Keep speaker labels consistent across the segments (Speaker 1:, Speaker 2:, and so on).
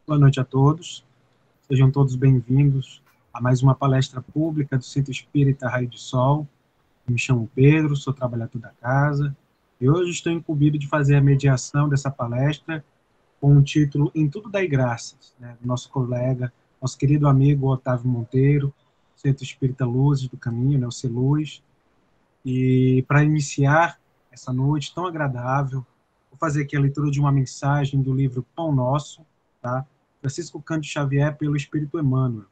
Speaker 1: Boa noite a todos. Sejam todos bem-vindos a mais uma palestra pública do Centro Espírita Raio de Sol. Me chamo Pedro, sou trabalhador da casa e hoje estou incumbido de fazer a mediação dessa palestra com o título Em Tudo Dai Graças, né, do nosso colega, nosso querido amigo Otávio Monteiro, Centro Espírita Luzes do Caminho, né, o CELUZ. E para iniciar essa noite tão agradável, vou fazer aqui a leitura de uma mensagem do livro Pão Nosso, tá? Francisco Cândido Xavier, pelo Espírito Emmanuel.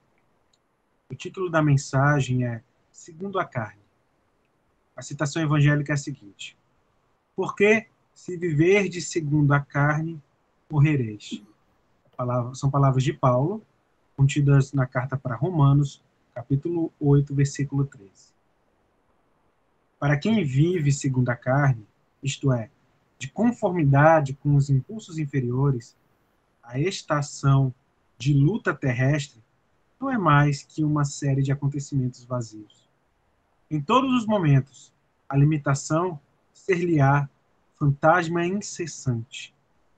Speaker 1: O título da mensagem é Segundo a Carne. A citação evangélica é a seguinte: Porque, se viverdes segundo a carne, morrereis. São palavras de Paulo, contidas na carta para Romanos, capítulo 8, versículo 13. Para quem vive segundo a carne, isto é, de conformidade com os impulsos inferiores, a estação de luta terrestre não é mais que uma série de acontecimentos vazios. Em todos os momentos, a limitação ser-lhe-á fantasma incessante.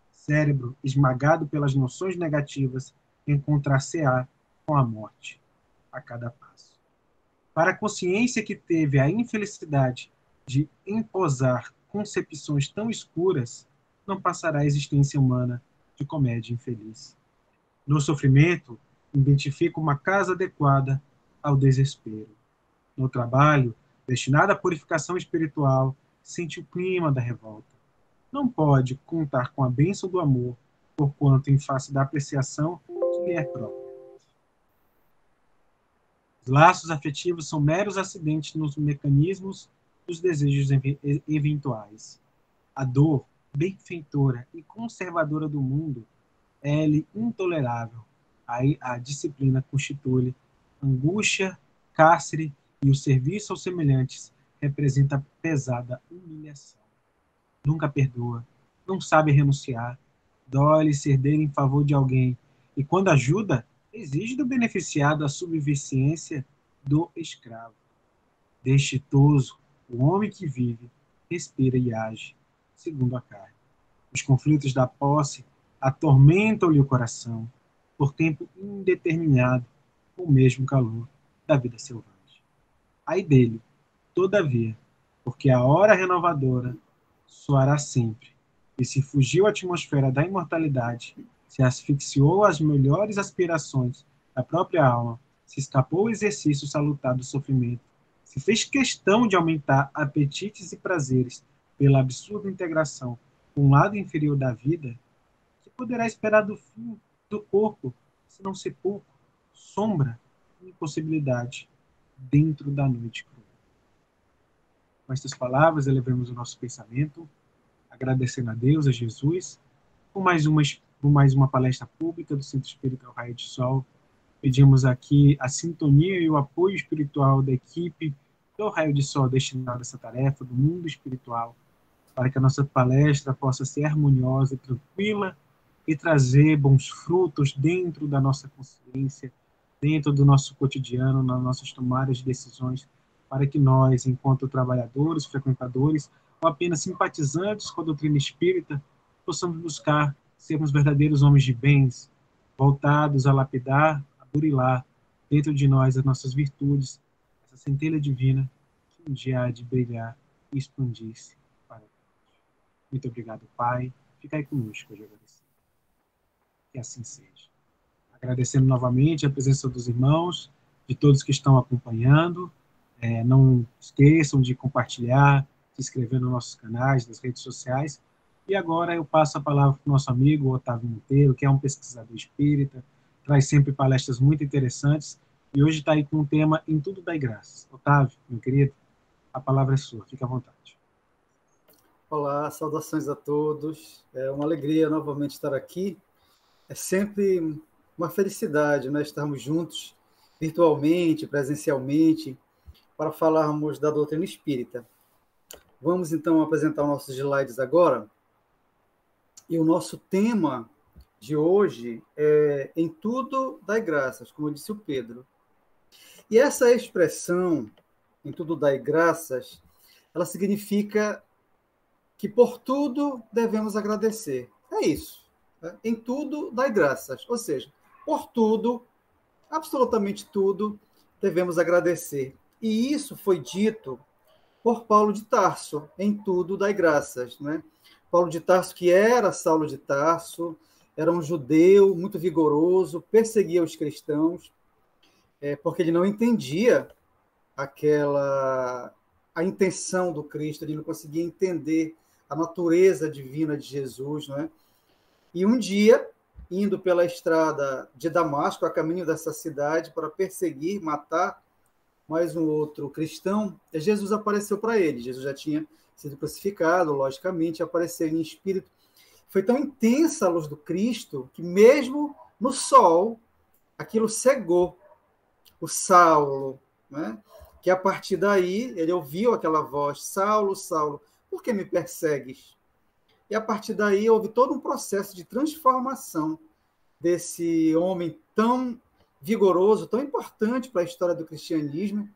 Speaker 1: Cérebro esmagado pelas noções negativas encontrar-se-á com a morte a cada passo. Para a consciência que teve a infelicidade de emposar concepções tão escuras, não passará a existência humana de comédia infeliz. No sofrimento, identifica uma casa adequada ao desespero. No trabalho, destinado à purificação espiritual, sente o clima da revolta. Não pode contar com a bênção do amor, porquanto em face da apreciação que lhe é própria. Os laços afetivos são meros acidentes nos mecanismos dos desejos eventuais. A dor, benfeitora e conservadora do mundo, é-lhe intolerável. Aí a disciplina constitui-lhe angústia, cárcere, e o serviço aos semelhantes representa pesada humilhação. Nunca perdoa, não sabe renunciar, dói-lhe ceder em favor de alguém, e quando ajuda, exige do beneficiado a subserviência do escravo. Desditoso, o homem que vive, respira e age, segundo a carne. Os conflitos da posse atormentam-lhe o coração, por tempo indeterminado, com o mesmo calor da vida selvagem. Ai dele, todavia, porque a hora renovadora soará sempre, e se fugiu à atmosfera da imortalidade, se asfixiou às melhores aspirações da própria alma, se escapou ao exercício salutar do sofrimento, se fez questão de aumentar apetites e prazeres pela absurda integração com o lado inferior da vida, que poderá esperar do fim do corpo, se não sepulcro, sombra e impossibilidade dentro da noite cruel. Com estas palavras, elevemos o nosso pensamento, agradecendo a Deus, a Jesus, por mais uma palestra pública do Centro Espírita Raio de Sol. Pedimos aqui a sintonia e o apoio espiritual da equipe do Raio de Sol destinada a essa tarefa, do mundo espiritual, para que a nossa palestra possa ser harmoniosa e tranquila e trazer bons frutos dentro da nossa consciência, dentro do nosso cotidiano, nas nossas tomadas de decisões, para que nós, enquanto trabalhadores, frequentadores, ou apenas simpatizantes com a doutrina espírita, possamos buscar sermos verdadeiros homens de bens, voltados a lapidar, a burilar dentro de nós as nossas virtudes, essa centelha divina que um dia há de brilhar e expandir-se para todos. Muito obrigado, Pai. Ficai conosco hoje agradecer. Que assim seja. Agradecendo novamente a presença dos irmãos, de todos que estão acompanhando. Não esqueçam de compartilhar, se inscrever nos nossos canais, nas redes sociais. E agora eu passo a palavra para o nosso amigo Otávio Monteiro, que é um pesquisador espírita, traz sempre palestras muito interessantes, e hoje está aí com o tema Em Tudo Dai Graças. Otávio, meu querido, a palavra é sua, fique à vontade.
Speaker 2: Olá, saudações a todos. É uma alegria novamente estar aqui. É sempre uma felicidade, né, estarmos juntos, virtualmente, presencialmente, para falarmos da doutrina espírita. Vamos, então, apresentar nossos slides agora. E o nosso tema de hoje é Em Tudo Dai Graças, como disse o Pedro. E essa expressão, Em Tudo Dai Graças, ela significa que por tudo devemos agradecer. É isso. né? Em tudo dai graças. Ou seja, por tudo, absolutamente tudo, devemos agradecer. E isso foi dito por Paulo de Tarso, em tudo dai graças, né? Paulo de Tarso, que era Saulo de Tarso, era um judeu muito vigoroso, perseguia os cristãos, porque ele não entendia a intenção do Cristo, ele não conseguia entender a natureza divina de Jesus, né? E um dia, indo pela estrada de Damasco, a caminho dessa cidade, para perseguir, matar mais um outro cristão, Jesus apareceu para ele. Jesus já tinha sido crucificado, logicamente, apareceu em espírito. Foi tão intensa a luz do Cristo que mesmo no sol, aquilo cegou o Saulo, né? Que a partir daí ele ouviu aquela voz: Saulo, Saulo, por que me persegues? E a partir daí houve todo um processo de transformação desse homem tão vigoroso, tão importante para a história do cristianismo,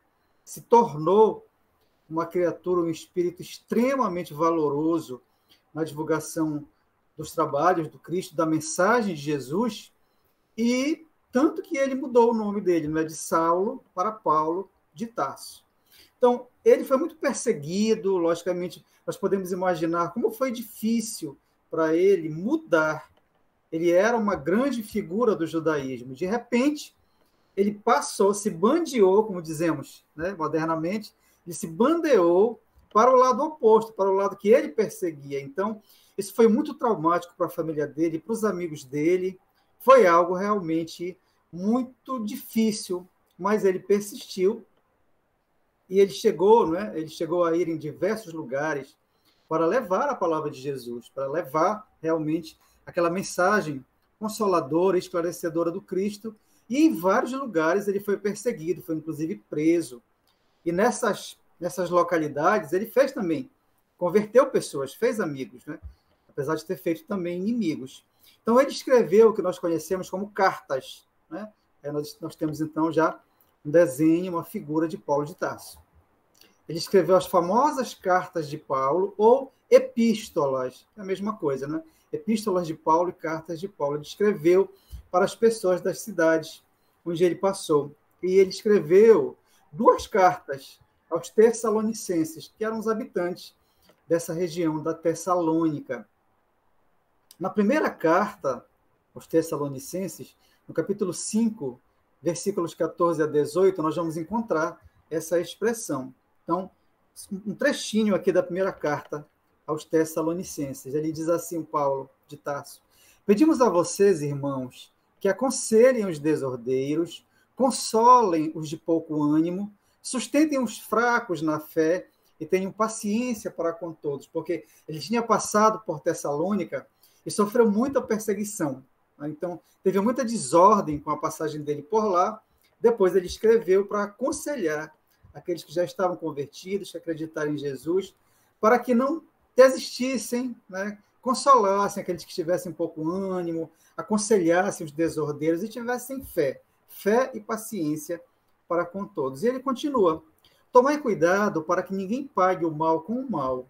Speaker 2: se tornou uma criatura, um espírito extremamente valoroso na divulgação dos trabalhos do Cristo, da mensagem de Jesus, e tanto que ele mudou o nome dele, não é de Saulo para Paulo de Tarso. Então, ele foi muito perseguido, logicamente, nós podemos imaginar como foi difícil para ele mudar. Ele era uma grande figura do judaísmo. De repente, ele passou, se bandeou, como dizemos, né, modernamente, ele se bandeou para o lado oposto, para o lado que ele perseguia. Então, isso foi muito traumático para a família dele, para os amigos dele. Foi algo realmente muito difícil, mas ele persistiu e ele chegou, né, ele chegou a ir em diversos lugares para levar a palavra de Jesus, para levar realmente aquela mensagem consoladora, esclarecedora do Cristo, e em vários lugares ele foi perseguido, foi inclusive preso. E nessas localidades ele fez também, converteu pessoas, fez amigos, né? Apesar de ter feito também inimigos. Então ele escreveu o que nós conhecemos como cartas, né? Nós temos então já um desenho, uma figura de Paulo de Tarso. Ele escreveu as famosas cartas de Paulo, ou epístolas, é a mesma coisa, né? Epístolas de Paulo e cartas de Paulo. Ele escreveu para as pessoas das cidades onde ele passou. E ele escreveu 2 cartas aos Tessalonicenses, que eram os habitantes dessa região da Tessalônica. Na primeira carta aos Tessalonicenses, no capítulo 5, versículos 14 a 18, nós vamos encontrar essa expressão. Então, um trechinho aqui da primeira carta aos Tessalonicenses. Ele diz assim, Paulo de Tarso: pedimos a vocês, irmãos, que aconselhem os desordeiros, consolem os de pouco ânimo, sustentem os fracos na fé e tenham paciência para com todos, porque ele tinha passado por Tessalônica e sofreu muita perseguição. Então, teve muita desordem com a passagem dele por lá. Depois ele escreveu para aconselhar aqueles que já estavam convertidos, que acreditaram em Jesus, para que não desistissem, né? Consolassem aqueles que tivessem pouco ânimo, aconselhassem os desordeiros e tivessem fé e paciência para com todos. E ele continua: tomai cuidado para que ninguém pague o mal com o mal,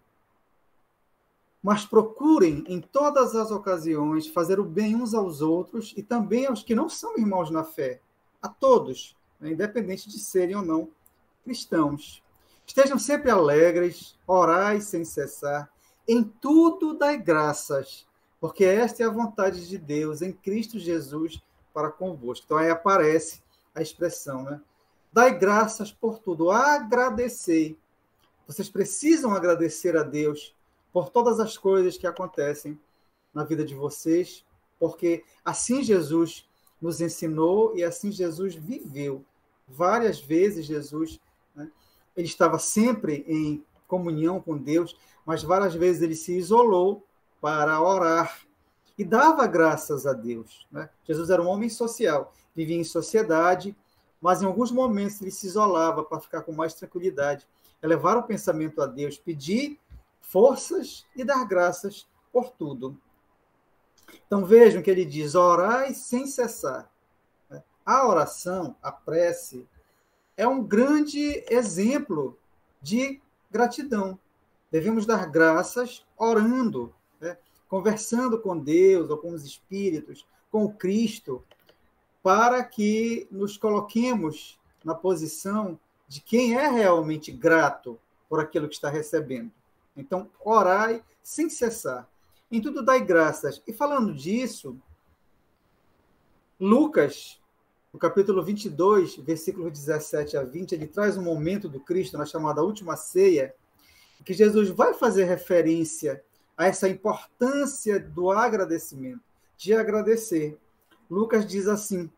Speaker 2: mas procurem em todas as ocasiões fazer o bem uns aos outros e também aos que não são irmãos na fé, a todos, né? Independente de serem ou não cristãos. Estejam sempre alegres, orai sem cessar, em tudo dai graças, porque esta é a vontade de Deus em Cristo Jesus para convosco. Então aí aparece a expressão, né? Dai graças por tudo, agradecei. Vocês precisam agradecer a Deus por todas as coisas que acontecem na vida de vocês, porque assim Jesus nos ensinou e assim Jesus viveu. Várias vezes Jesus, né, ele estava sempre em comunhão com Deus, mas várias vezes ele se isolou para orar e dava graças a Deus, né? Jesus era um homem social, vivia em sociedade, mas em alguns momentos ele se isolava para ficar com mais tranquilidade, elevar o pensamento a Deus, pedir forças e dar graças por tudo. Então vejam que ele diz: orai sem cessar. A oração, a prece, é um grande exemplo de gratidão. Devemos dar graças orando, né? conversando com Deus, ou com os espíritos, com o Cristo, para que nos coloquemos na posição de quem é realmente grato por aquilo que está recebendo. Então, orai sem cessar. Em tudo dai graças. E falando disso, Lucas, no capítulo 22, versículos 17 a 20, ele traz um momento do Cristo na chamada Última Ceia, que Jesus vai fazer referência a essa importância do agradecimento, de agradecer. Lucas diz assim,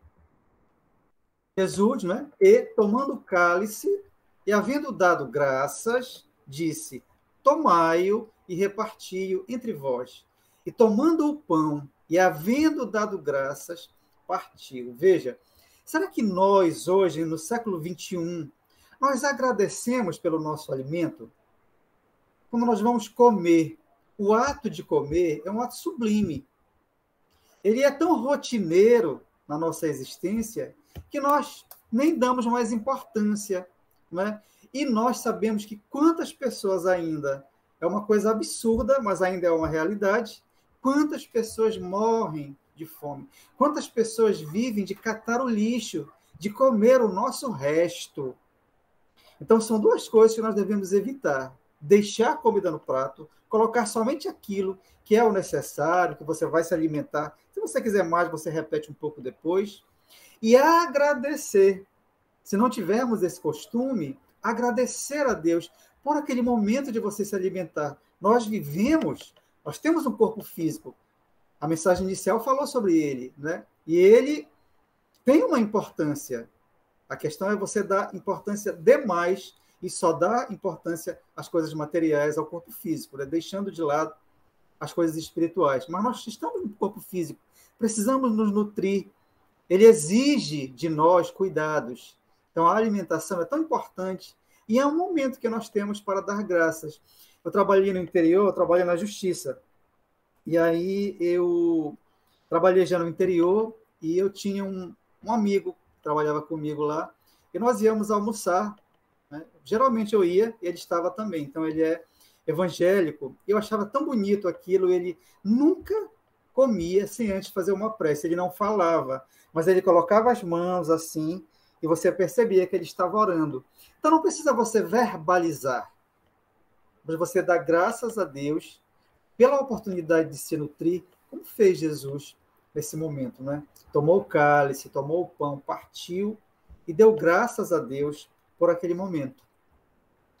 Speaker 2: Jesus, né? E, tomando o cálice, e havendo dado graças, disse, tomai-o e reparti-o entre vós. E tomando o pão, e havendo dado graças, partiu. Veja, será que nós, hoje, no século XXI, nós agradecemos pelo nosso alimento? Quando nós vamos comer, o ato de comer é um ato sublime. Ele é tão rotineiro na nossa existência que nós nem damos mais importância, né? E nós sabemos que quantas pessoas ainda, é uma coisa absurda, mas ainda é uma realidade, quantas pessoas morrem de fome, quantas pessoas vivem de catar o lixo, de comer o nosso resto. Então, são duas coisas que nós devemos evitar. Deixar comida no prato, colocar somente aquilo que é o necessário, que você vai se alimentar. Se você quiser mais, você repete um pouco depois. E agradecer. Se não tivermos esse costume, agradecer a Deus por aquele momento de você se alimentar. Nós vivemos, nós temos um corpo físico. A mensagem inicial falou sobre ele, né? E ele tem uma importância. A questão é você dar importância demais e só dar importância às coisas materiais, ao corpo físico, né? Deixando de lado as coisas espirituais. Mas nós estamos no corpo físico, precisamos nos nutrir. Ele exige de nós cuidados. Então, a alimentação é tão importante e é um momento que nós temos para dar graças. Eu trabalhei no interior, eu trabalhei na justiça. E aí eu trabalhei já no interior e eu tinha um amigo que trabalhava comigo lá e nós íamos almoçar, né? Geralmente eu ia e ele estava também. Então, ele é evangélico. Eu achava tão bonito aquilo. Ele nunca comia sem antes fazer uma prece. Ele não falava, mas ele colocava as mãos assim e você percebia que ele estava orando. Então, não precisa você verbalizar, mas você dá graças a Deus pela oportunidade de se nutrir, como fez Jesus nesse momento, né? Tomou o cálice, tomou o pão, partiu e deu graças a Deus por aquele momento.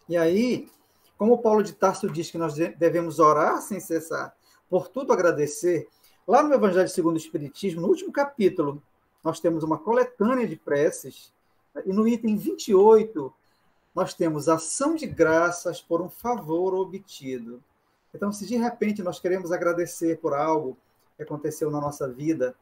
Speaker 2: E aí, como Paulo de Tarso diz que nós devemos orar sem cessar, por tudo agradecer, lá no Evangelho segundo o Espiritismo, no último capítulo, nós temos uma coletânea de preces, e no item 28, nós temos ação de graças por um favor obtido. Então, se de repente nós queremos agradecer por algo que aconteceu na nossa vida,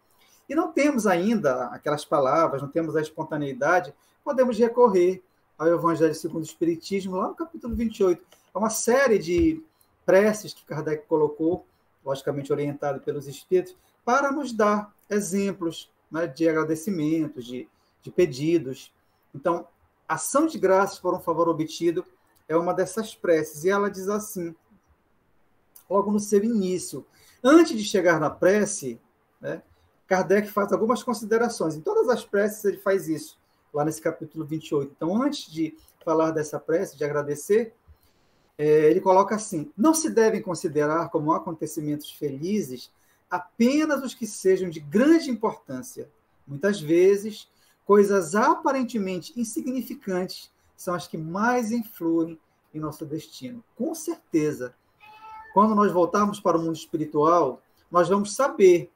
Speaker 2: e não temos ainda aquelas palavras, não temos a espontaneidade, podemos recorrer ao Evangelho segundo o Espiritismo, lá no capítulo 28. É uma série de preces que Kardec colocou, logicamente orientado pelos Espíritos, para nos dar exemplos, né, de agradecimentos, de pedidos. Então, ação de graças por um favor obtido é uma dessas preces. E ela diz assim, logo no seu início. Antes de chegar na prece, né, Kardec faz algumas considerações. Em todas as preces ele faz isso, lá nesse capítulo 28. Então, antes de falar dessa prece, de agradecer, ele coloca assim, não se devem considerar como acontecimentos felizes apenas os que sejam de grande importância. Muitas vezes, coisas aparentemente insignificantes são as que mais influem em nosso destino. Com certeza, quando nós voltarmos para o mundo espiritual, nós vamos saber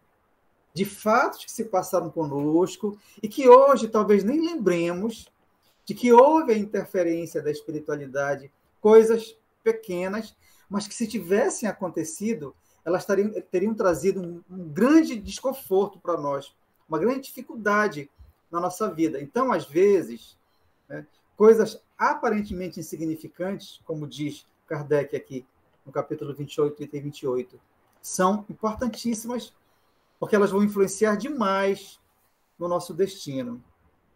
Speaker 2: de fatos que se passaram conosco e que hoje talvez nem lembremos de que houve a interferência da espiritualidade, coisas pequenas, mas que se tivessem acontecido, elas teriam trazido um grande desconforto para nós, uma grande dificuldade na nossa vida. Então, às vezes, né, coisas aparentemente insignificantes, como diz Kardec aqui, no capítulo 28, item 28, são importantíssimas, porque elas vão influenciar demais no nosso destino.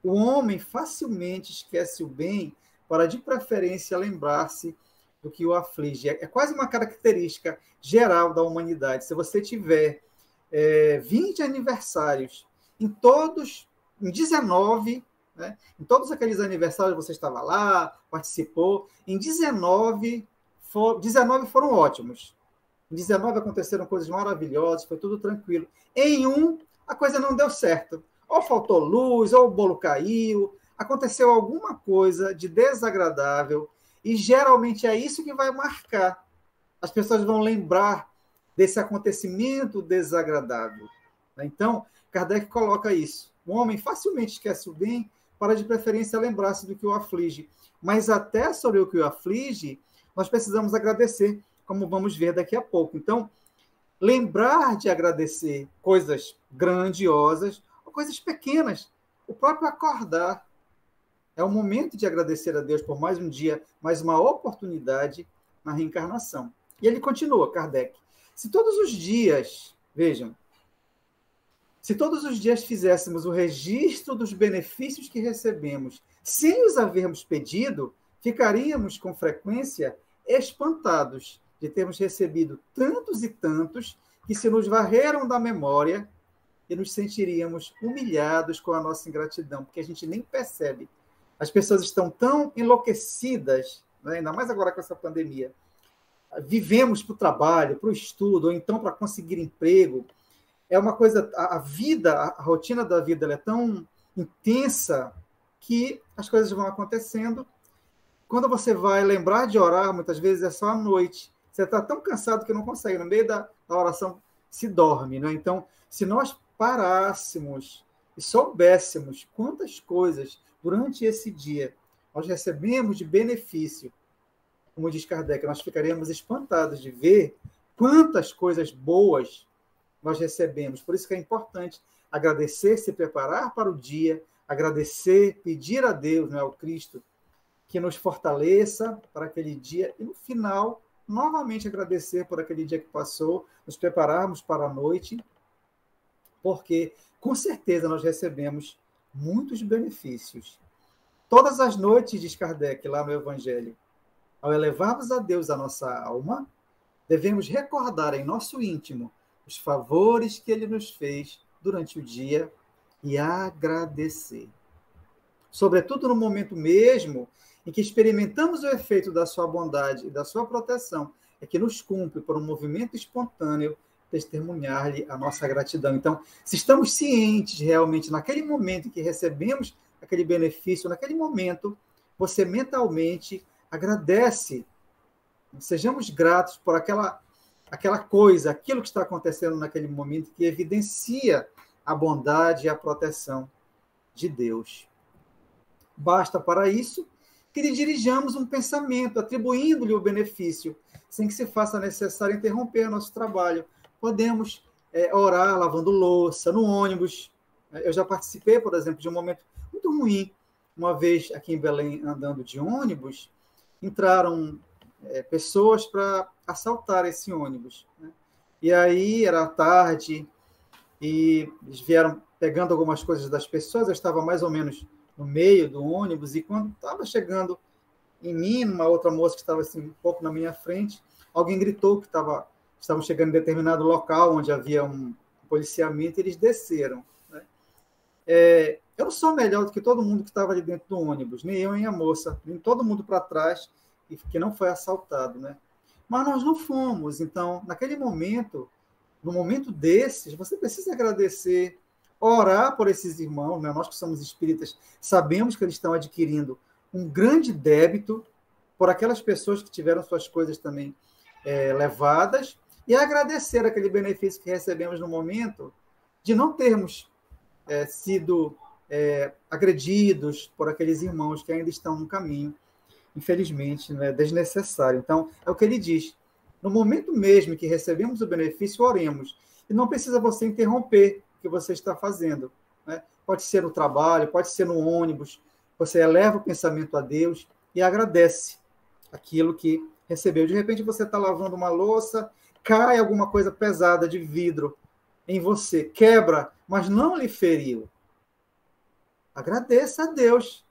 Speaker 2: O homem facilmente esquece o bem para, de preferência, lembrar-se do que o aflige. É quase uma característica geral da humanidade. Se você tiver 20 aniversários, em 19, né, em todos aqueles aniversários você estava lá, participou, em 19 foram ótimos. Em 19 aconteceram coisas maravilhosas, foi tudo tranquilo. Em um, a coisa não deu certo. Ou faltou luz, ou o bolo caiu, aconteceu alguma coisa de desagradável, e geralmente é isso que vai marcar. As pessoas vão lembrar desse acontecimento desagradável. Então, Kardec coloca isso. O homem facilmente esquece o bem, para de preferência lembrar-se do que o aflige. Mas até sobre o que o aflige, nós precisamos agradecer, como vamos ver daqui a pouco. Então, lembrar de agradecer coisas grandiosas ou coisas pequenas. O próprio acordar é o momento de agradecer a Deus por mais um dia, mais uma oportunidade na reencarnação. E ele continua, Kardec. Se todos os dias, vejam, se todos os dias fizéssemos o registro dos benefícios que recebemos, sem os havermos pedido, ficaríamos com frequência espantados de termos recebido tantos e tantos que se nos varreram da memória e nos sentiríamos humilhados com a nossa ingratidão, porque a gente nem percebe. As pessoas estão tão enlouquecidas, né? Ainda mais agora com essa pandemia. Vivemos para o trabalho, para o estudo, ou então para conseguir emprego. É uma coisa, a vida, a rotina da vida, ela é tão intensa que as coisas vão acontecendo. Quando você vai lembrar de orar, muitas vezes é só à noite. Você está tão cansado que não consegue. No meio da oração se dorme. Né? Então, se nós parássemos e soubéssemos quantas coisas durante esse dia nós recebemos de benefício, como diz Kardec, nós ficaríamos espantados de ver quantas coisas boas nós recebemos. Por isso que é importante agradecer, se preparar para o dia, agradecer, pedir a Deus, né, ao Cristo, que nos fortaleça para aquele dia e, no final, novamente agradecer por aquele dia que passou, nos prepararmos para a noite, porque, com certeza, nós recebemos muitos benefícios. Todas as noites, diz Kardec, lá no Evangelho, ao elevarmos a Deus a nossa alma, devemos recordar em nosso íntimo os favores que Ele nos fez durante o dia e agradecer. Sobretudo no momento mesmo em que experimentamos o efeito da sua bondade e da sua proteção, é que nos cumpre, por um movimento espontâneo, testemunhar-lhe a nossa gratidão. Então, se estamos cientes realmente, naquele momento em que recebemos aquele benefício, naquele momento, você mentalmente agradece. Sejamos gratos por aquela coisa, aquilo que está acontecendo naquele momento, que evidencia a bondade e a proteção de Deus. Basta para isso que lhe dirijamos um pensamento, atribuindo-lhe o benefício, sem que se faça necessário interromper nosso trabalho. Podemos orar lavando louça, no ônibus. Eu já participei, por exemplo, de um momento muito ruim. Uma vez, aqui em Belém, andando de ônibus, entraram pessoas para assaltar esse ônibus. Né? E aí, era tarde, e eles vieram pegando algumas coisas das pessoas. Eu estava mais ou menos no meio do ônibus, e quando estava chegando em mim, uma outra moça que estava assim, um pouco na minha frente, alguém gritou que estavam chegando em determinado local onde havia um policiamento, e eles desceram. Né? Eu não sou melhor do que todo mundo que estava ali dentro do ônibus, nem eu nem a moça, nem todo mundo para trás, e que não foi assaltado. Né? Mas nós não fomos. Então, naquele momento, no momento desses, você precisa agradecer, orar por esses irmãos, né? Nós que somos espíritas, sabemos que eles estão adquirindo um grande débito por aquelas pessoas que tiveram suas coisas também levadas, e agradecer aquele benefício que recebemos no momento de não termos sido agredidos por aqueles irmãos que ainda estão no caminho, infelizmente, né, desnecessário. Então, é o que ele diz. No momento mesmo que recebemos o benefício, oremos. E não precisa você interromper o que você está fazendo. Né? Pode ser no trabalho, pode ser no ônibus. Você eleva o pensamento a Deus e agradece aquilo que recebeu. De repente, você está lavando uma louça, cai alguma coisa pesada de vidro em você, quebra, mas não lhe feriu. Agradeça a Deus.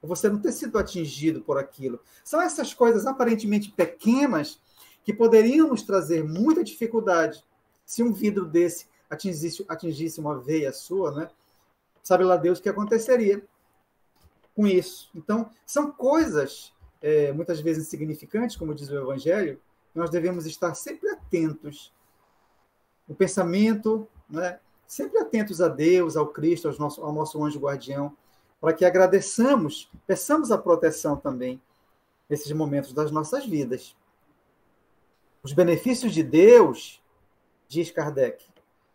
Speaker 2: ou você não ter sido atingido por aquilo. São essas coisas aparentemente pequenas que poderiam nos trazer muita dificuldade. Se um vidro desse atingisse uma veia sua, né? Sabe lá Deus o que aconteceria com isso. Então, são coisas, muitas vezes insignificantes, como diz o Evangelho, que nós devemos estar sempre atentos. O pensamento, né? Sempre atentos a Deus, ao Cristo, ao nosso anjo guardião, para que agradeçamos, peçamos a proteção também nesses momentos das nossas vidas. Os benefícios de Deus, diz Kardec,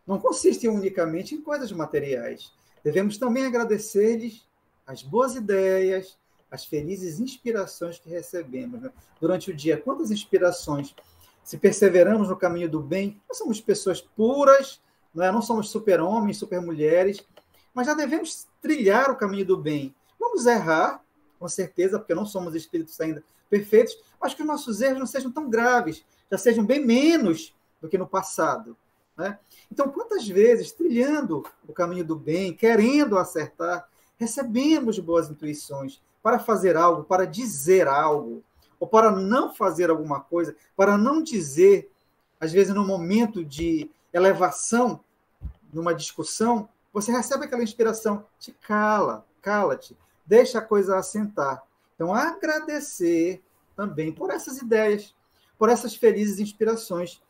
Speaker 2: não consistem unicamente em coisas materiais. Devemos também agradecer-lhes as boas ideias, as felizes inspirações que recebemos, né? Durante o dia. Quantas inspirações? Se perseveramos no caminho do bem, nós somos pessoas puras, não somos super-homens, super-mulheres, mas já devemos trilhar o caminho do bem. Vamos errar, com certeza, porque não somos espíritos ainda perfeitos, mas que os nossos erros não sejam tão graves, já sejam bem menos do que no passado, né? Então, quantas vezes, trilhando o caminho do bem, querendo acertar, recebemos boas intuições para fazer algo, para dizer algo, ou para não fazer alguma coisa, para não dizer, às vezes, num momento de elevação, numa discussão, você recebe aquela inspiração, te cala-te, deixa a coisa assentar. Então, agradecer também por essas ideias, por essas felizes inspirações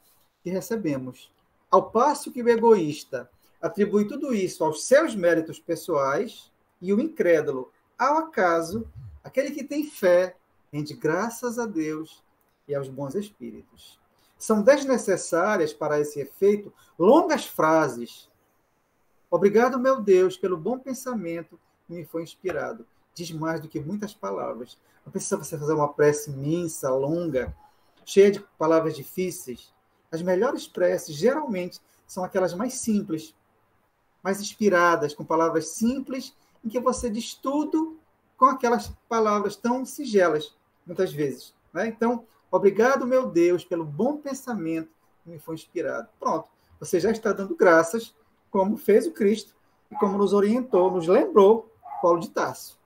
Speaker 2: que recebemos. Ao passo que o egoísta atribui tudo isso aos seus méritos pessoais e o incrédulo ao acaso, aquele que tem fé rende graças a Deus e aos bons espíritos. São desnecessárias para esse efeito longas frases. Obrigado, meu Deus, pelo bom pensamento que me foi inspirado. Diz mais do que muitas palavras. Não precisa você fazer uma prece imensa, longa, cheia de palavras difíceis. As melhores preces, geralmente, são aquelas mais simples, mais inspiradas, com palavras simples, em que você diz tudo com aquelas palavras tão singelas, muitas vezes, né? Então, obrigado, meu Deus, pelo bom pensamento que me foi inspirado. Pronto, você já está dando graças, como fez o Cristo, e como nos orientou, nos lembrou Paulo de Tarso.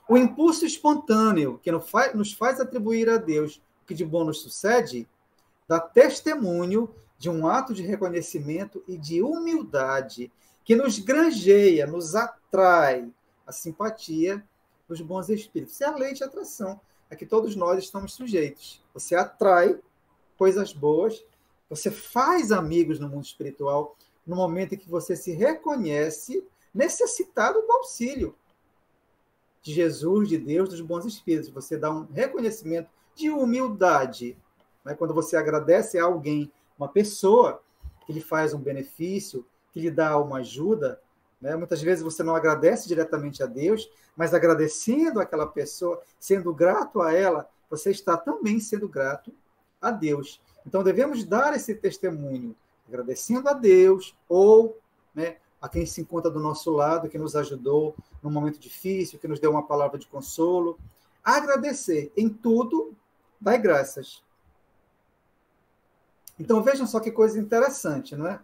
Speaker 2: O impulso espontâneo que nos faz atribuir a Deus o que de bom nos sucede, dá testemunho de um ato de reconhecimento e de humildade que nos granjeia, nos atrai a simpatia dos bons espíritos. Isso é a lei de atração a que todos nós estamos sujeitos. Você atrai coisas boas, você faz amigos no mundo espiritual no momento em que você se reconhece necessitado do auxílio de Jesus, de Deus, dos bons espíritos. Você dá um reconhecimento de humildade. Né? Quando você agradece a alguém, uma pessoa que lhe faz um benefício, que lhe dá uma ajuda, né? Muitas vezes você não agradece diretamente a Deus, mas agradecendo aquela pessoa, sendo grato a ela, você está também sendo grato a Deus. Então devemos dar esse testemunho, agradecendo a Deus ou, né, a quem se encontra do nosso lado, que nos ajudou num momento difícil, que nos deu uma palavra de consolo. Agradecer em tudo, dai graças. Então vejam só que coisa interessante, não é?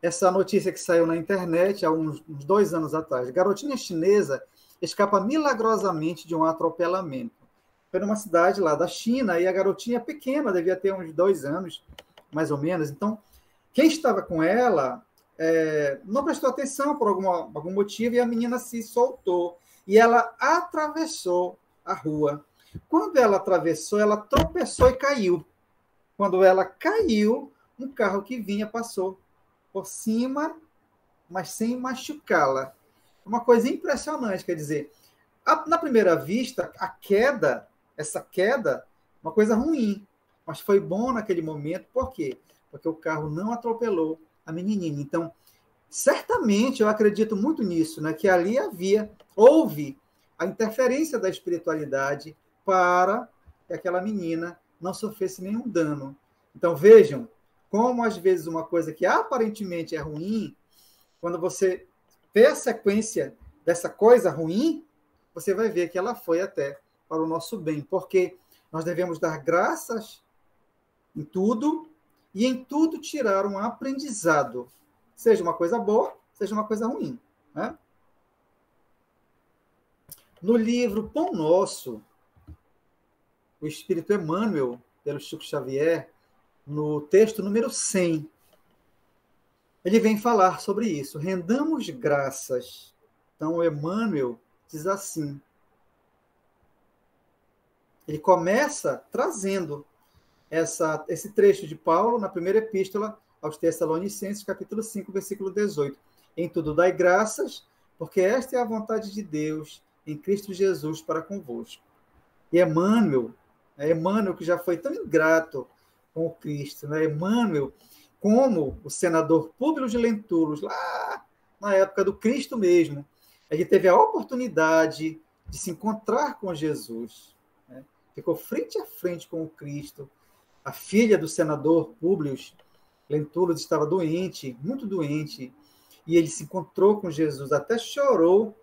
Speaker 2: Essa notícia que saiu na internet há uns 2 anos atrás. Garotinha chinesa escapa milagrosamente de um atropelamento. Foi numa cidade lá da China e a garotinha pequena, devia ter uns 2 anos, mais ou menos. Então, quem estava com ela não prestou atenção por algum motivo e a menina se soltou. E ela atravessou a rua. Quando ela atravessou, ela tropeçou e caiu. Quando ela caiu, um carro que vinha passou por cima, mas sem machucá-la. Uma coisa impressionante, quer dizer, na primeira vista, essa queda, uma coisa ruim, mas foi bom naquele momento, por quê? Porque o carro não atropelou a menininha. Então, certamente, eu acredito muito nisso, né, que ali houve a interferência da espiritualidade para que aquela menina não sofresse nenhum dano. Então, vejam como, às vezes, uma coisa que aparentemente é ruim, quando você vê a sequência dessa coisa ruim, você vai ver que ela foi até para o nosso bem, porque nós devemos dar graças em tudo e em tudo tirar um aprendizado, seja uma coisa boa, seja uma coisa ruim, né? No livro Pão Nosso, o Espírito Emmanuel, pelo Chico Xavier, no texto número 100, ele vem falar sobre isso. Rendamos graças. Então, Emmanuel diz assim. Ele começa trazendo esse trecho de Paulo na primeira epístola aos Tessalonicenses, capítulo 5, versículo 18. Em tudo dai graças, porque esta é a vontade de Deus em Cristo Jesus para convosco. E Emmanuel que já foi tão ingrato com o Cristo, né? Emmanuel, como o senador Públio de Lentulus, lá na época do Cristo mesmo, ele teve a oportunidade de se encontrar com Jesus, né? Ficou frente a frente com o Cristo. A filha do senador Públio Lentulus estava doente, muito doente, e ele se encontrou com Jesus, até chorou,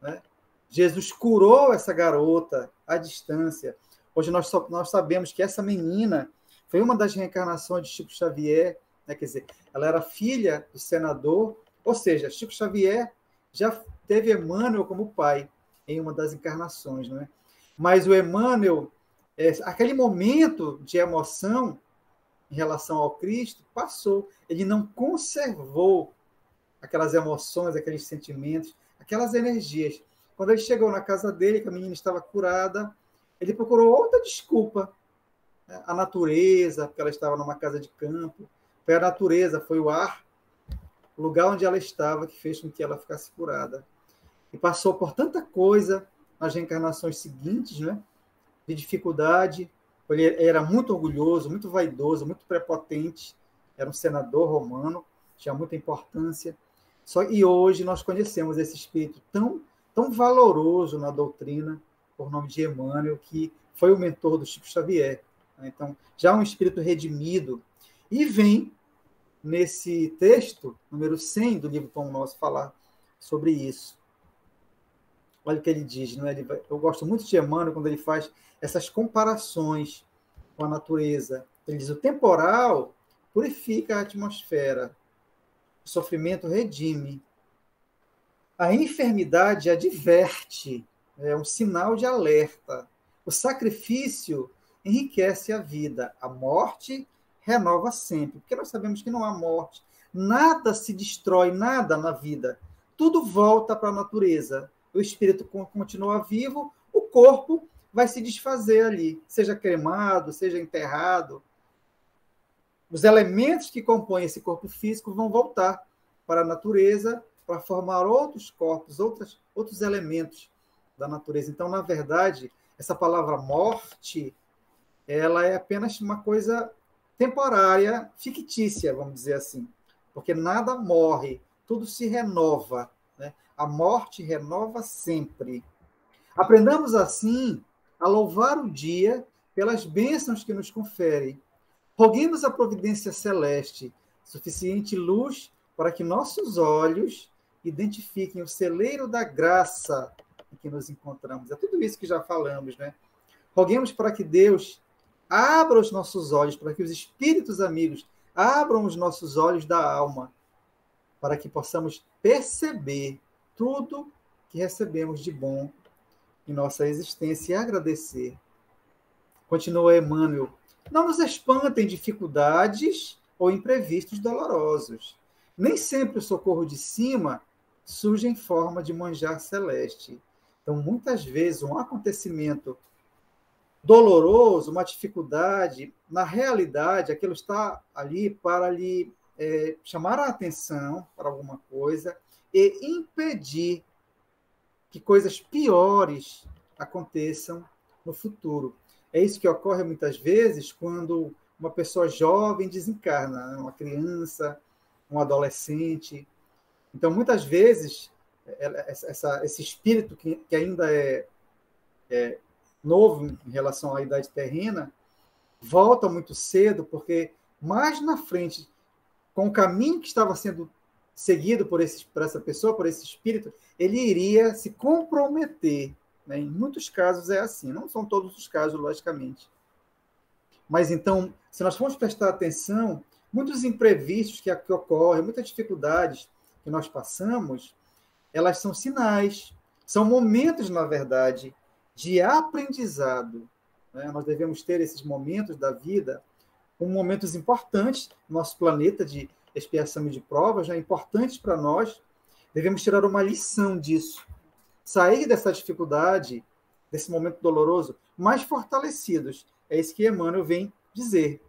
Speaker 2: né? Jesus curou essa garota à distância. Hoje nós sabemos que essa menina foi uma das reencarnações de Chico Xavier, né? Quer dizer, ela era filha do senador, ou seja, Chico Xavier já teve Emmanuel como pai em uma das encarnações, né? Mas o Emmanuel, aquele momento de emoção em relação ao Cristo, passou. Ele não conservou aquelas emoções, aqueles sentimentos, aquelas energias. Quando ele chegou na casa dele, que a menina estava curada, ele procurou outra desculpa. A natureza, porque ela estava numa casa de campo. Foi a natureza, foi o ar, o lugar onde ela estava, que fez com que ela ficasse curada. E passou por tanta coisa nas reencarnações seguintes, né? De dificuldade. Ele era muito orgulhoso, muito vaidoso, muito prepotente. Era um senador romano, tinha muita importância. E hoje nós conhecemos esse espírito tão valoroso na doutrina, por nome de Emmanuel, que foi o mentor do Chico Xavier. Então, já um espírito redimido. E vem, nesse texto, número 100 do livro Pão Nosso, falar sobre isso. Olha o que ele diz. Né? Eu gosto muito de Emmanuel quando ele faz essas comparações com a natureza. Ele diz, o temporal purifica a atmosfera, o sofrimento redime, a enfermidade adverte, é um sinal de alerta, o sacrifício enriquece a vida, a morte renova sempre, porque nós sabemos que não há morte, nada se destrói, nada na vida, tudo volta para a natureza, o espírito continua vivo, o corpo vai se desfazer ali, seja cremado, seja enterrado. Os elementos que compõem esse corpo físico vão voltar para a natureza para formar outros corpos, outros elementos da natureza. Então, na verdade, essa palavra morte, ela é apenas uma coisa temporária, fictícia, vamos dizer assim, porque nada morre, tudo se renova, né? A morte renova sempre. Aprendamos, assim, a louvar o dia pelas bênçãos que nos confere. Roguemos a providência celeste, suficiente luz para que nossos olhos identifiquem o celeiro da graça em que nos encontramos. É tudo isso que já falamos, né? Roguemos para que Deus abra os nossos olhos, para que os espíritos amigos abram os nossos olhos da alma, para que possamos perceber tudo que recebemos de bom em nossa existência e agradecer. Continua Emmanuel. Não nos espantem dificuldades ou imprevistos dolorosos. Nem sempre o socorro de cima surge em forma de manjar celeste. Então, muitas vezes, um acontecimento doloroso, uma dificuldade, na realidade, aquilo está ali para lhe chamar a atenção para alguma coisa e impedir que coisas piores aconteçam no futuro. É isso que ocorre muitas vezes quando uma pessoa jovem desencarna, uma criança, um adolescente. Então, muitas vezes, esse espírito que ainda é novo em relação à idade terrena, volta muito cedo, porque mais na frente, com o caminho que estava sendo seguido por essa pessoa, por esse espírito, ele iria se comprometer. Né? Em muitos casos é assim, não são todos os casos, logicamente. Mas então, se nós formos prestar atenção, muitos imprevistos que ocorrem, muitas dificuldades que nós passamos, elas são sinais São momentos, na verdade, de aprendizado. Né? Nós devemos ter esses momentos da vida como momentos importantes no nosso planeta de expiação e de provas, né? Importantes para nós. Devemos tirar uma lição disso. Sair dessa dificuldade, desse momento doloroso, mais fortalecidos. É isso que Emmanuel vem dizer.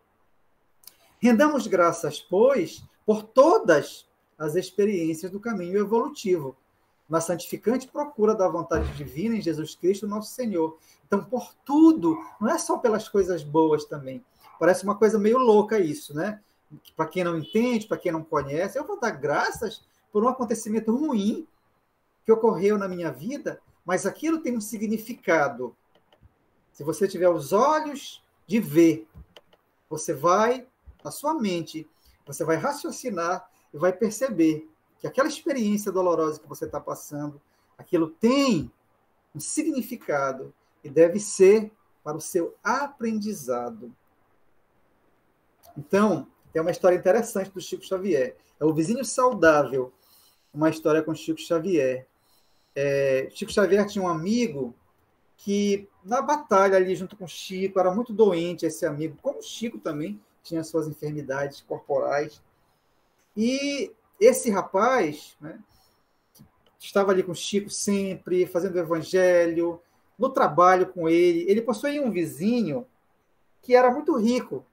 Speaker 2: Rendamos graças, pois, por todas as experiências do caminho evolutivo, na santificante procura da vontade divina em Jesus Cristo, nosso Senhor. Então, por tudo, não é só pelas coisas boas também. Parece uma coisa meio louca isso, né? Para quem não entende, para quem não conhece, eu vou dar graças por um acontecimento ruim que ocorreu na minha vida, mas aquilo tem um significado. Se você tiver os olhos de ver, você vai, na sua mente, você vai raciocinar e vai perceber que aquela experiência dolorosa que você está passando, aquilo tem um significado e deve ser para o seu aprendizado. Então, tem uma história interessante do Chico Xavier. É O Vizinho Saudável, uma história com Chico Xavier. Chico Xavier tinha um amigo que, na batalha ali junto com Chico, era muito doente esse amigo, como Chico também tinha suas enfermidades corporais. E esse rapaz, né, estava ali com Chico sempre, fazendo o evangelho, no trabalho com ele. Ele possuía um vizinho que era muito rico.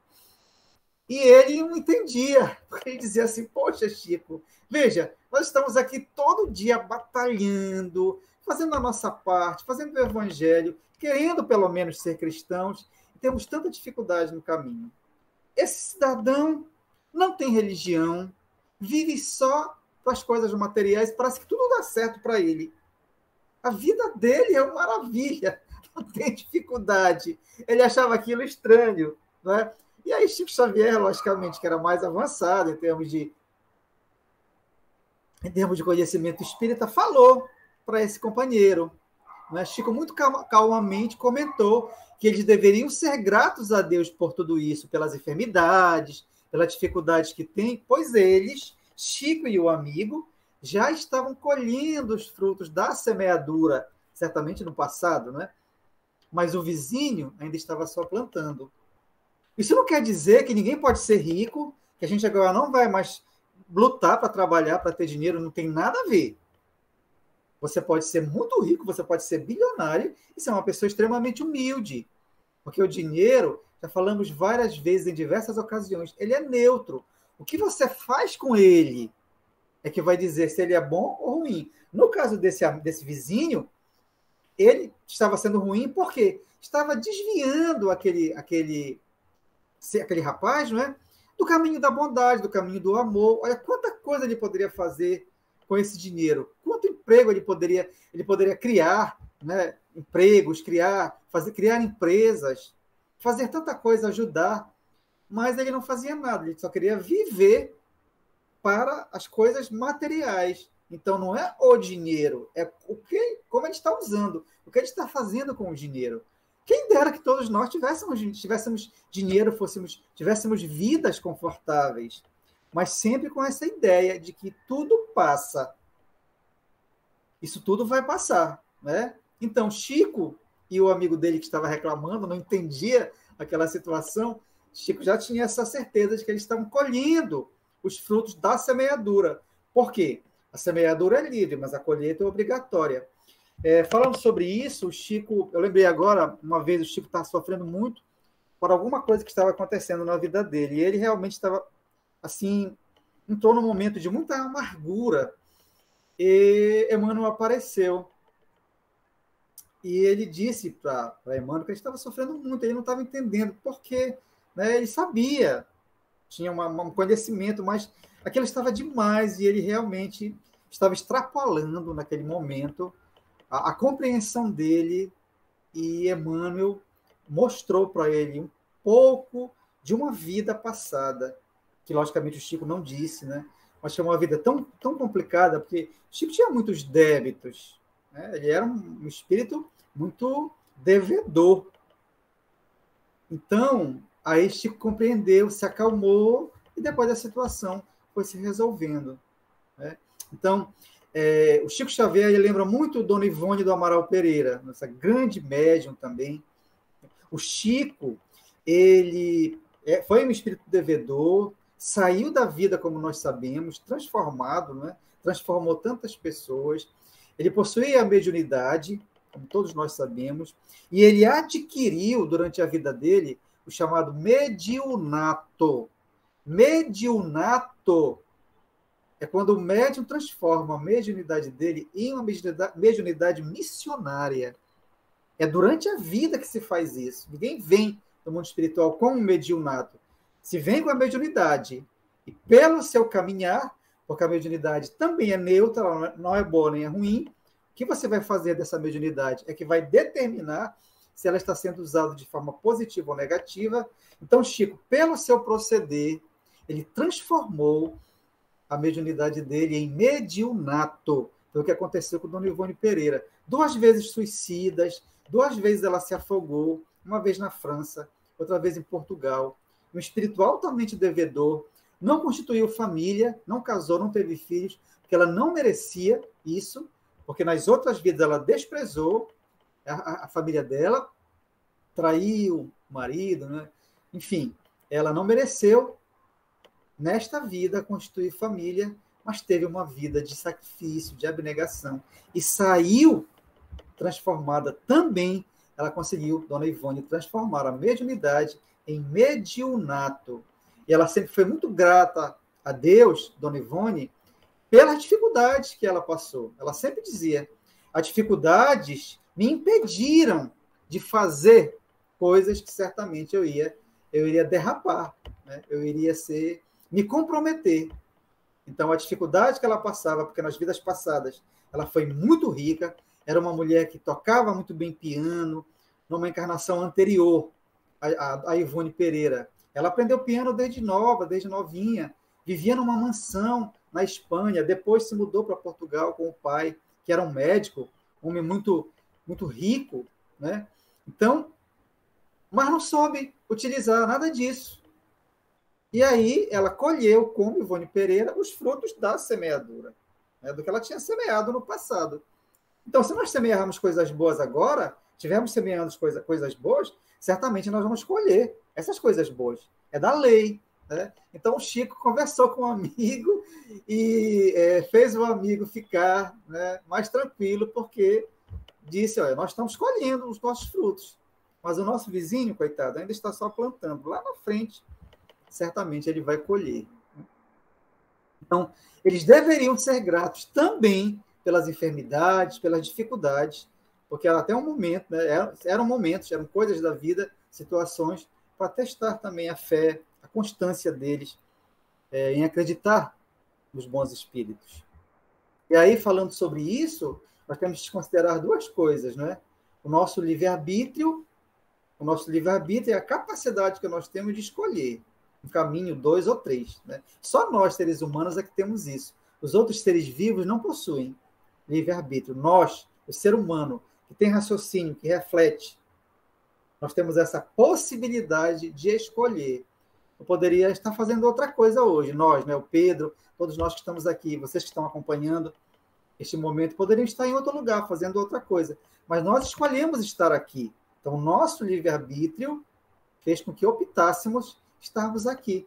Speaker 2: E ele não entendia, porque ele dizia assim, poxa, Chico, veja, nós estamos aqui todo dia batalhando, fazendo a nossa parte, fazendo o evangelho, querendo pelo menos ser cristãos, e temos tanta dificuldade no caminho. Esse cidadão não tem religião, vive só com as coisas materiais, parece que tudo dá certo para ele. A vida dele é uma maravilha, não tem dificuldade. Ele achava aquilo estranho, né? E aí Chico Xavier, logicamente, que era mais avançado em termos de conhecimento espírita, falou para esse companheiro. Né? Chico muito calmamente comentou que eles deveriam ser gratos a Deus por tudo isso, pelas enfermidades, pelas dificuldades que têm, pois eles, Chico e o amigo, já estavam colhendo os frutos da semeadura, certamente no passado, né? Mas o vizinho ainda estava só plantando. Isso não quer dizer que ninguém pode ser rico, que a gente agora não vai mais lutar para trabalhar, para ter dinheiro, não tem nada a ver. Você pode ser muito rico, você pode ser bilionário e ser uma pessoa extremamente humilde. Porque o dinheiro, já falamos várias vezes, em diversas ocasiões, ele é neutro. O que você faz com ele é que vai dizer se ele é bom ou ruim. No caso desse vizinho, ele estava sendo ruim porque estava desviando aquele rapaz, não é? Do caminho da bondade, do caminho do amor. Olha quanta coisa ele poderia fazer com esse dinheiro. Quanto emprego ele poderia criar, né? Empregos, criar empresas, fazer tanta coisa, ajudar. Mas ele não fazia nada, ele só queria viver para as coisas materiais. Então, não é o dinheiro, é como ele está usando, o que ele está fazendo com o dinheiro. Quem dera que todos nós tivéssemos dinheiro, tivéssemos vidas confortáveis, mas sempre com essa ideia de que tudo passa. Isso tudo vai passar, né? Então, Chico e o amigo dele que estava reclamando, não entendia aquela situação, Chico já tinha essa certeza de que eles estavam colhendo os frutos da semeadura. Por quê? A semeadura é livre, mas a colheita é obrigatória. Falando sobre isso, o Chico, eu lembrei agora, uma vez o Chico estava sofrendo muito por alguma coisa que estava acontecendo na vida dele, e ele realmente estava, assim, entrou num momento de muita amargura, e Emmanuel apareceu. E ele disse para Emmanuel que ele estava sofrendo muito, ele não estava entendendo por quê. Né? Ele sabia, tinha um conhecimento, mas aquilo estava demais, e ele realmente estava extrapolando naquele momento a compreensão dele, e Emmanuel mostrou para ele um pouco de uma vida passada, que logicamente o Chico não disse, né? Mas foi uma vida tão, tão complicada, porque o Chico tinha muitos débitos, né? Ele era um espírito muito devedor. Então, aí Chico compreendeu, se acalmou, e depois a situação foi se resolvendo. Né? Então, O Chico Xavier ele lembra muito Dona Ivone do Amaral Pereira, essa grande médium também. O Chico, ele foi um espírito devedor, saiu da vida, como nós sabemos, transformado, né? Transformou tantas pessoas. Ele possuía a mediunidade, como todos nós sabemos, e ele adquiriu, durante a vida dele, o chamado mediunato. Mediunato é quando o médium transforma a mediunidade dele em uma mediunidade missionária. É durante a vida que se faz isso. Ninguém vem do mundo espiritual com um mediunato. Se vem com a mediunidade e pelo seu caminhar, porque a mediunidade também é neutra, ela não é boa nem é ruim, o que você vai fazer dessa mediunidade é que vai determinar se ela está sendo usada de forma positiva ou negativa. Então, Chico, pelo seu proceder, ele transformou a mediunidade dele em mediunato. Foi o que aconteceu com Dona Ivone Pereira. 2 vezes suicidas, 2 vezes ela se afogou, uma vez na França, outra vez em Portugal. Um espírito altamente devedor, não constituiu família, não casou, não teve filhos, porque ela não merecia isso, porque nas outras vidas ela desprezou a família dela, traiu o marido, né? Enfim, ela não mereceu nesta vida constituir família, mas teve uma vida de sacrifício, de abnegação, e saiu transformada também. Ela conseguiu, Dona Ivone, transformar a mediunidade em mediunato. E ela sempre foi muito grata a Deus, Dona Ivone, pelas dificuldades que ela passou. Ela sempre dizia: as dificuldades me impediram de fazer coisas que certamente eu iria derrapar, né? Eu iria me comprometer. Então, a dificuldade que ela passava, porque nas vidas passadas ela foi muito rica, era uma mulher que tocava muito bem piano, numa encarnação anterior a Ivone Pereira. Ela aprendeu piano desde nova, desde novinha, vivia numa mansão na Espanha, depois se mudou para Portugal com o pai, que era um médico, um homem muito, muito rico, né? Então, mas não soube utilizar nada disso. E aí ela colheu, como Ivone Pereira, os frutos da semeadura, né, do que ela tinha semeado no passado. Então, se nós semearmos coisas boas agora, estivermos semeando coisas boas, certamente nós vamos colher essas coisas boas. É da lei, né? Então, o Chico conversou com um amigo e fez o amigo ficar, né, mais tranquilo, porque disse: olha, nós estamos colhendo os nossos frutos, mas o nosso vizinho, coitado, ainda está só plantando. Lá na frente, certamente ele vai colher. Então, eles deveriam ser gratos também pelas enfermidades, pelas dificuldades, porque até um momento, né, eram momentos, eram coisas da vida, situações, para testar também a fé, a constância deles em acreditar nos bons espíritos. E aí, falando sobre isso, nós temos que considerar 2 coisas, né? O nosso livre-arbítrio é a capacidade que nós temos de escolher um caminho, 2 ou 3. Né? Só nós, seres humanos, é que temos isso. Os outros seres vivos não possuem livre-arbítrio. Nós, o ser humano, que tem raciocínio, que reflete, nós temos essa possibilidade de escolher. Eu poderia estar fazendo outra coisa hoje. Nós, né, o Pedro, todos nós que estamos aqui, vocês que estão acompanhando este momento, poderiam estar em outro lugar, fazendo outra coisa. Mas nós escolhemos estar aqui. Então, o nosso livre-arbítrio fez com que optássemos estarmos aqui,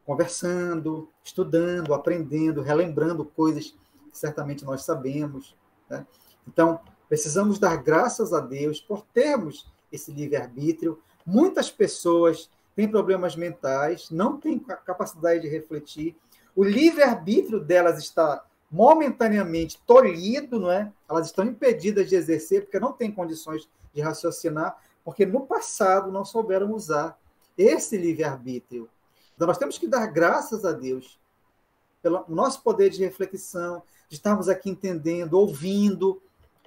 Speaker 2: conversando, estudando, aprendendo, relembrando coisas que certamente nós sabemos. Né? Então, precisamos dar graças a Deus por termos esse livre-arbítrio. Muitas pessoas têm problemas mentais, não têm capacidade de refletir. O livre-arbítrio delas está momentaneamente tolhido, não é? Elas estão impedidas de exercer porque não têm condições de raciocinar, porque no passado não souberam usar esse livre-arbítrio. Então, nós temos que dar graças a Deus pelo nosso poder de reflexão, de estarmos aqui entendendo, ouvindo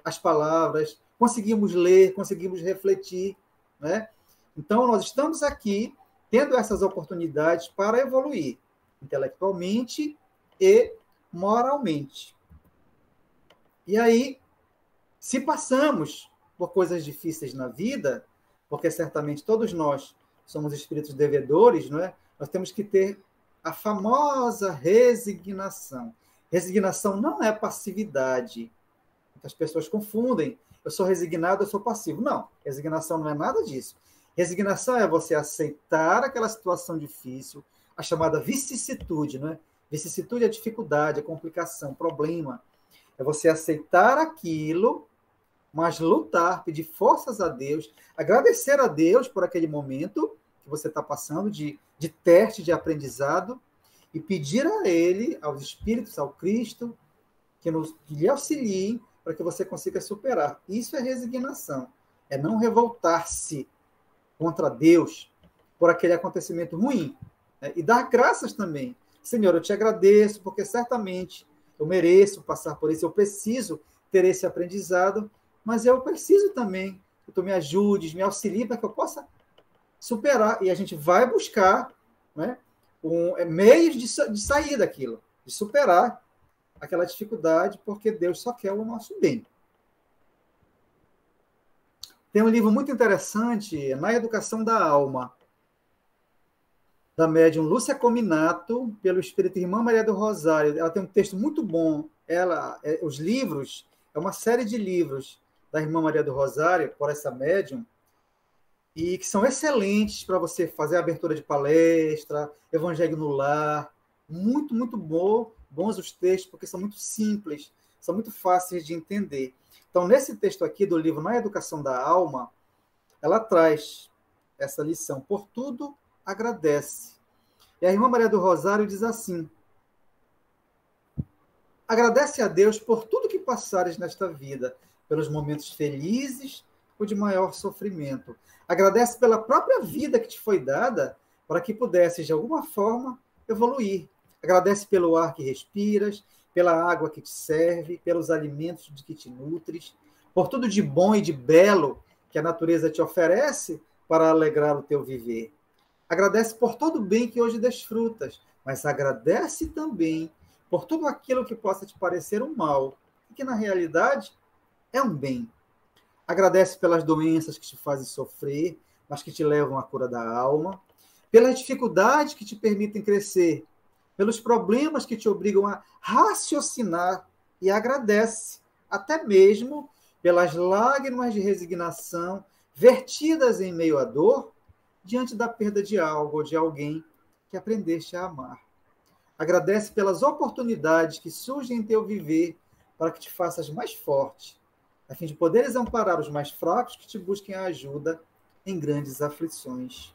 Speaker 2: as palavras, conseguimos ler, conseguimos refletir, né? Então, nós estamos aqui tendo essas oportunidades para evoluir intelectualmente e moralmente. E aí, se passamos por coisas difíceis na vida, porque certamente todos nós somos espíritos devedores, não é? Nós temos que ter a famosa resignação. Resignação não é passividade. As pessoas confundem. Eu sou resignado, eu sou passivo. Não, resignação não é nada disso. Resignação é você aceitar aquela situação difícil, a chamada vicissitude, não é? Vicissitude é dificuldade, é complicação, problema. É você aceitar aquilo, mas lutar, pedir forças a Deus, agradecer a Deus por aquele momento que você está passando de teste, de aprendizado, e pedir a Ele, aos Espíritos, ao Cristo, que lhe auxiliem para que você consiga superar. Isso é resignação. É não revoltar-se contra Deus por aquele acontecimento ruim, né? E dar graças também. Senhor, eu te agradeço, porque certamente eu mereço passar por isso, eu preciso ter esse aprendizado, mas eu preciso também que tu me ajudes, me auxilie para que eu possa superar. E a gente vai buscar, né, meios de sair daquilo, de superar aquela dificuldade, porque Deus só quer o nosso bem. Tem um livro muito interessante, Na Educação da Alma, da médium Lúcia Cominato, pelo espírito Irmã Maria do Rosário. Ela tem um texto muito bom. Os livros, é uma série de livros da Irmã Maria do Rosário, por essa médium, e que são excelentes para você fazer abertura de palestra, Evangelho no Lar. Muito, muito bons os textos, porque são muito simples, são muito fáceis de entender. Então, nesse texto aqui do livro Na Educação da Alma, ela traz essa lição. Por tudo, agradece. E a Irmã Maria do Rosário diz assim: agradece a Deus por tudo que passares nesta vida, pelos momentos felizes ou de maior sofrimento. Agradece pela própria vida que te foi dada, para que pudesses, de alguma forma, evoluir. Agradece pelo ar que respiras, pela água que te serve, pelos alimentos de que te nutres, por tudo de bom e de belo que a natureza te oferece para alegrar o teu viver. Agradece por todo o bem que hoje desfrutas, mas agradece também por tudo aquilo que possa te parecer um mal, e que na realidade é um bem. Agradece pelas doenças que te fazem sofrer, mas que te levam à cura da alma, pelas dificuldades que te permitem crescer, pelos problemas que te obrigam a raciocinar, e agradece até mesmo pelas lágrimas de resignação vertidas em meio à dor diante da perda de algo ou de alguém que aprendeste a amar. Agradece pelas oportunidades que surgem em teu viver para que te faças mais forte, a fim de poderes amparar os mais fracos que te busquem a ajuda em grandes aflições.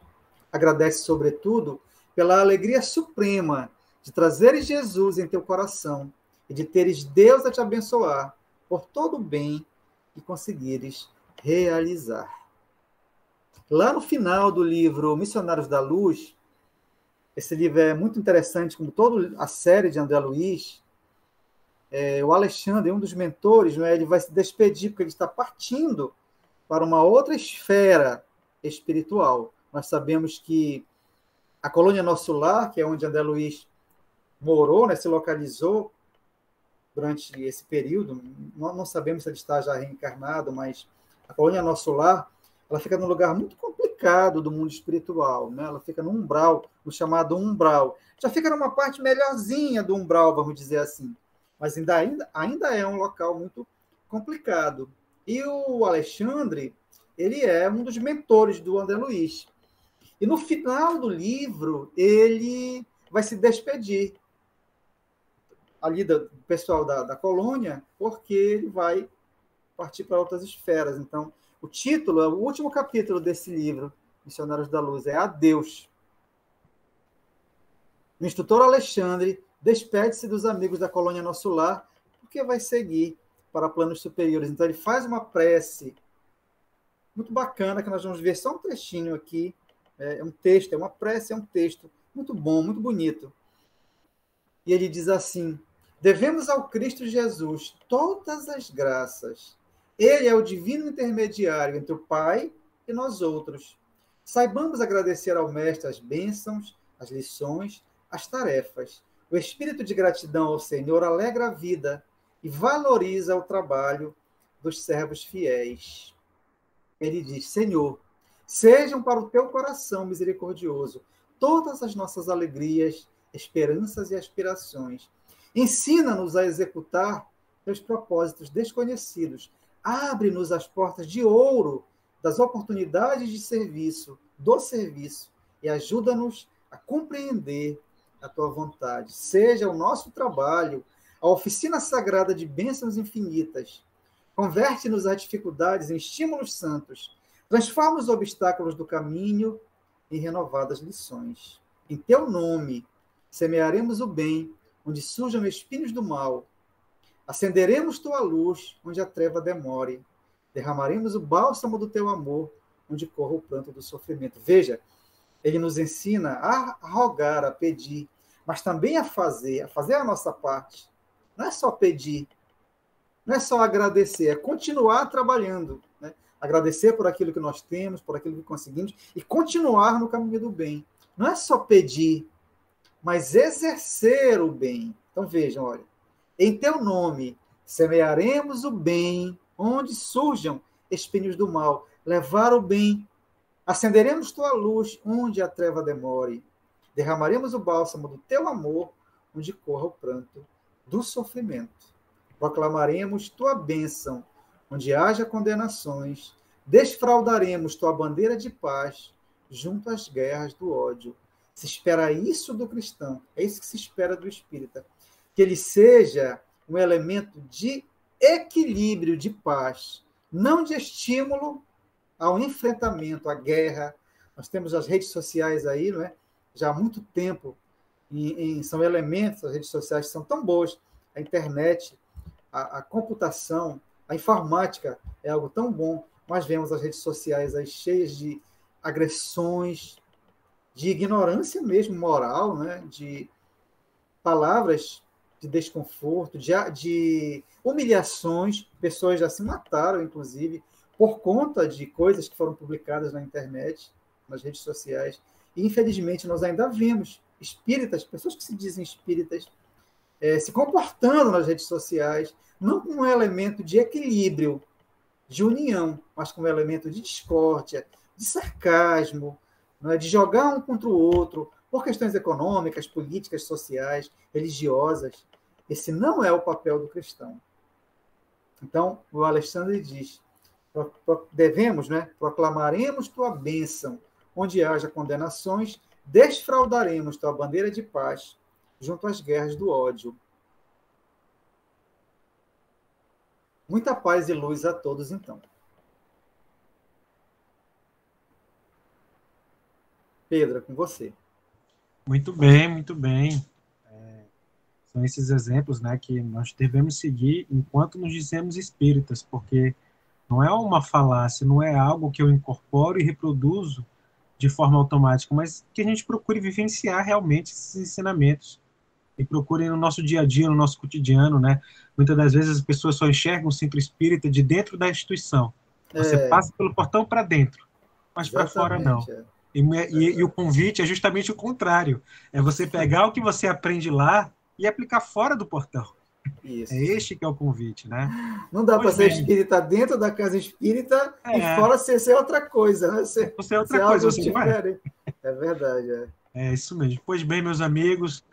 Speaker 2: Agradece, sobretudo, pela alegria suprema de trazeres Jesus em teu coração e de teres Deus a te abençoar por todo o bem que conseguires realizar. Lá no final do livro Missionários da Luz, esse livro é muito interessante, como toda a série de André Luiz, o Alexandre, um dos mentores, né, ele vai se despedir, porque ele está partindo para uma outra esfera espiritual. Nós sabemos que a colônia Nosso Lar, que é onde André Luiz morou, né, se localizou durante esse período, não sabemos se ele está já reencarnado, mas a colônia Nosso Lar, ela fica num lugar muito complicado do mundo espiritual, né? Ela fica no umbral, no chamado umbral. Já fica numa parte melhorzinha do umbral, vamos dizer assim. Mas ainda é um local muito complicado. E o Alexandre, ele é um dos mentores do André Luiz. E no final do livro, ele vai se despedir ali do pessoal da colônia, porque ele vai partir para outras esferas. Então, o título, o último capítulo desse livro, Missionários da Luz, é Adeus. O instrutor Alexandre despede-se dos amigos da colônia Nosso Lar, porque vai seguir para planos superiores. Então, ele faz uma prece muito bacana, que nós vamos ver só um trechinho aqui. É um texto, é uma prece, é um texto muito bom, muito bonito. E ele diz assim: devemos ao Cristo Jesus todas as graças. Ele é o divino intermediário entre o Pai e nós outros. Saibamos agradecer ao Mestre as bênçãos, as lições, as tarefas. O espírito de gratidão ao Senhor alegra a vida e valoriza o trabalho dos servos fiéis. Ele diz: Senhor, sejam para o teu coração misericordioso todas as nossas alegrias, esperanças e aspirações, Ensina-nos a executar teus propósitos desconhecidos. Abre-nos as portas de ouro das oportunidades de serviço, do serviço, e ajuda-nos a compreender a tua vontade. Seja o nosso trabalho a oficina sagrada de bênçãos infinitas. Converte-nos as dificuldades em estímulos santos. Transforma os obstáculos do caminho em renovadas lições. Em teu nome, semearemos o bem, onde surjam espinhos do mal. Acenderemos tua luz, onde a treva demore. Derramaremos o bálsamo do teu amor, onde corra o pranto do sofrimento. Veja, ele nos ensina a rogar, a pedir, mas também a fazer a nossa parte. Não é só pedir, não é só agradecer, é continuar trabalhando, né? Agradecer por aquilo que nós temos, por aquilo que conseguimos, e continuar no caminho do bem. Não é só pedir, mas exercer o bem. Então vejam, olha, em teu nome semearemos o bem, onde surjam espinhos do mal. Levar o bem. Acenderemos tua luz, onde a treva demore. Derramaremos o bálsamo do teu amor, onde corra o pranto do sofrimento. Proclamaremos tua bênção, onde haja condenações. Desfraldaremos tua bandeira de paz, junto às guerras do ódio. Se espera isso do cristão, é isso que se espera do espírita, que ele seja um elemento de equilíbrio, de paz, não de estímulo ao enfrentamento, à guerra. Nós temos as redes sociais aí, não é? Já há muito tempo, são elementos, as redes sociais são tão boas, a internet, a computação, a informática é algo tão bom, mas vemos as redes sociais aí cheias de agressões, de ignorância mesmo moral, né? De palavras de desconforto, de humilhações. Pessoas já se mataram, inclusive, por conta de coisas que foram publicadas na internet, nas redes sociais. E, infelizmente, nós ainda vemos espíritas, pessoas que se dizem espíritas, se comportando nas redes sociais, não como um elemento de equilíbrio, de união, mas como um elemento de discórdia, de sarcasmo, não é? De jogar um contra o outro, por questões econômicas, políticas, sociais, religiosas. Esse não é o papel do cristão. Então, o Alexandre diz, devemos, né, proclamaremos tua bênção, onde haja condenações, desfraldaremos tua bandeira de paz, junto às guerras do ódio. Muita paz e luz a todos, então. Pedro, é com você.
Speaker 1: Muito bem, muito bem. São esses exemplos, né, que nós devemos seguir enquanto nos dizemos espíritas, porque não é uma falácia, não é algo que eu incorporo e reproduzo de forma automática, mas que a gente procure vivenciar realmente esses ensinamentos e procure no nosso dia a dia, no nosso cotidiano, né? Muitas das vezes as pessoas só enxergam o centro espírita de dentro da instituição. Você passa pelo portão para dentro, mas para fora não. E o convite é justamente o contrário. É você pegar o que você aprende lá e aplicar fora do portão.
Speaker 2: Isso.
Speaker 1: É este que é o convite, né?
Speaker 2: Não dá para ser espírita dentro da casa espírita e fora ser outra coisa, né?
Speaker 1: Você é outra coisa, você não é?
Speaker 2: É verdade,
Speaker 1: É isso mesmo. Pois bem, meus amigos,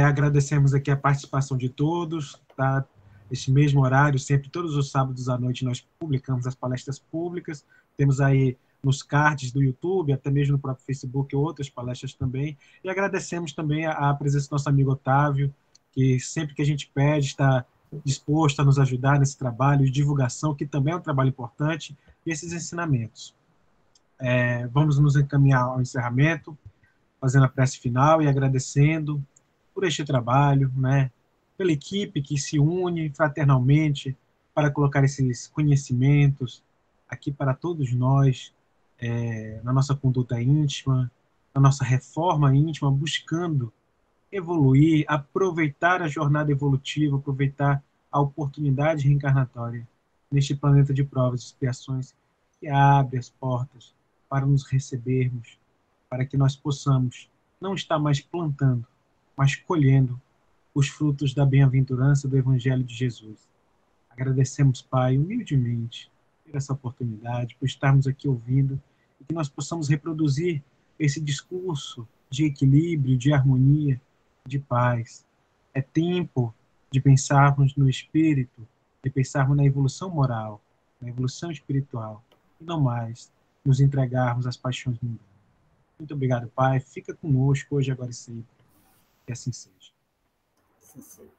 Speaker 1: agradecemos aqui a participação de todos, tá? Este mesmo horário, sempre todos os sábados à noite, nós publicamos as palestras públicas, temos aí nos cards do YouTube, até mesmo no próprio Facebook, outras palestras também, e agradecemos também a presença do nosso amigo Otávio, que sempre que a gente pede, está disposto a nos ajudar nesse trabalho de divulgação, que também é um trabalho importante, e esses ensinamentos. Vamos nos encaminhar ao encerramento, fazendo a prece final e agradecendo por este trabalho, né, pela equipe que se une fraternalmente para colocar esses conhecimentos aqui para todos nós, na nossa conduta íntima, na nossa reforma íntima, buscando evoluir, aproveitar a jornada evolutiva, aproveitar a oportunidade reencarnatória neste planeta de provas e expiações que abre as portas para nos recebermos, para que nós possamos não estar mais plantando, mas colhendo os frutos da bem-aventurança do Evangelho de Jesus. Agradecemos, Pai, humildemente, por essa oportunidade, por estarmos aqui ouvindo e que nós possamos reproduzir esse discurso de equilíbrio, de harmonia, de paz, É tempo de pensarmos no espírito, de pensarmos na evolução moral, na evolução espiritual, e não mais nos entregarmos às paixões mundanas. Muito obrigado, Pai. Fica conosco hoje, agora e sempre. Que assim seja.
Speaker 2: Sim, sim.